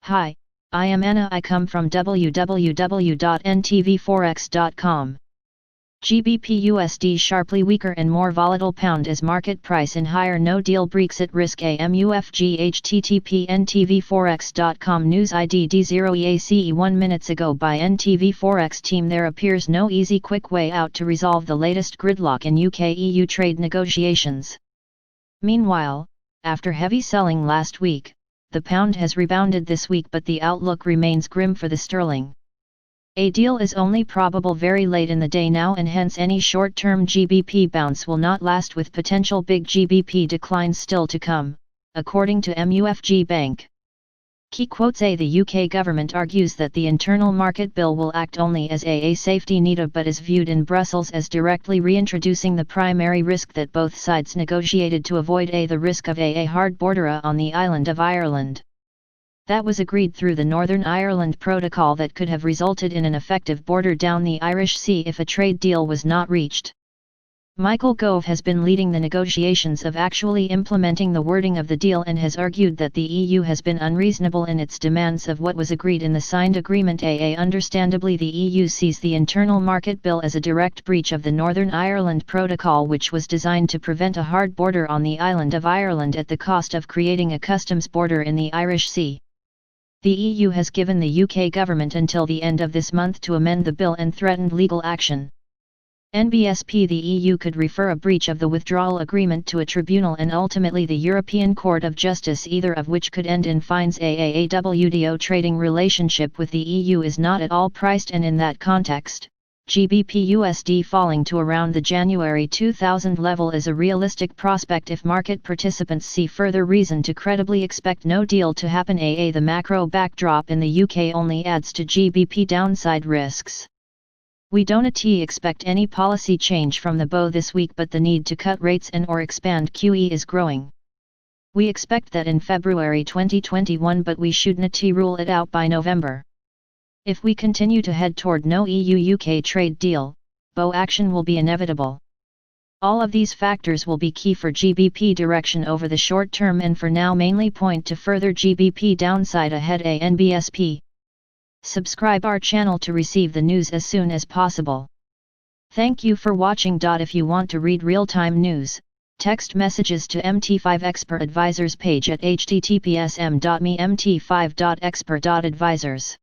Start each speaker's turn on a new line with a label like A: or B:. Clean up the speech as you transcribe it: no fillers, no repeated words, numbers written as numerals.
A: Hi, I am Anna. I come from www.ntvforex.com. GBP USD sharply weaker and more volatile pound as market price in higher no-deal Brexit risk. MUFG http ntvforex.com news ID D0EACE 1 minutes ago by NTV Forex team. There appears no easy quick way out to resolve the latest gridlock in UK-EU trade negotiations. Meanwhile, after heavy selling last week, the pound has rebounded this week, but the outlook remains grim for the sterling. A deal is only probable very late in the day now, and hence any short-term GBP bounce will not last, with potential big GBP declines still to come, according to MUFG Bank. Key quotes: The UK government argues that the internal market bill will act only as a safety net, but is viewed in Brussels as directly reintroducing the primary risk that both sides negotiated to avoid, the risk of a hard border on the island of Ireland. That was agreed through the Northern Ireland Protocol that could have resulted in an effective border down the Irish Sea if a trade deal was not reached. Michael Gove has been leading the negotiations of actually implementing the wording of the deal, and has argued that the EU has been unreasonable in its demands of what was agreed in the signed agreement. Understandably, the EU sees the internal market bill as a direct breach of the Northern Ireland Protocol, which was designed to prevent a hard border on the island of Ireland at the cost of creating a customs border in the Irish Sea. The EU has given the UK government until the end of this month to amend the bill and threatened legal action. NBSP: the EU could refer a breach of the withdrawal agreement to a tribunal and ultimately the European Court of Justice, either of which could end in fines. A WTO trading relationship with the EU is not at all priced, and in that context, GBP USD falling to around the January 2000 level is a realistic prospect if market participants see further reason to credibly expect no deal to happen. The macro backdrop in the UK only adds to GBP downside risks. We don't expect any policy change from the BO this week, but the need to cut rates and/or expand QE is growing. We expect that in February 2021, but we shouldn't rule it out by November. If we continue to head toward no EU-UK trade deal, BO action will be inevitable. All of these factors will be key for GBP direction over the short term, and for now mainly point to further GBP downside ahead. NBSP. Subscribe our channel to receive the news as soon as possible. Thank you for watching. If you want to read real-time news, text messages to MT5 Expert Advisors page at https://mt5.expert.advisors.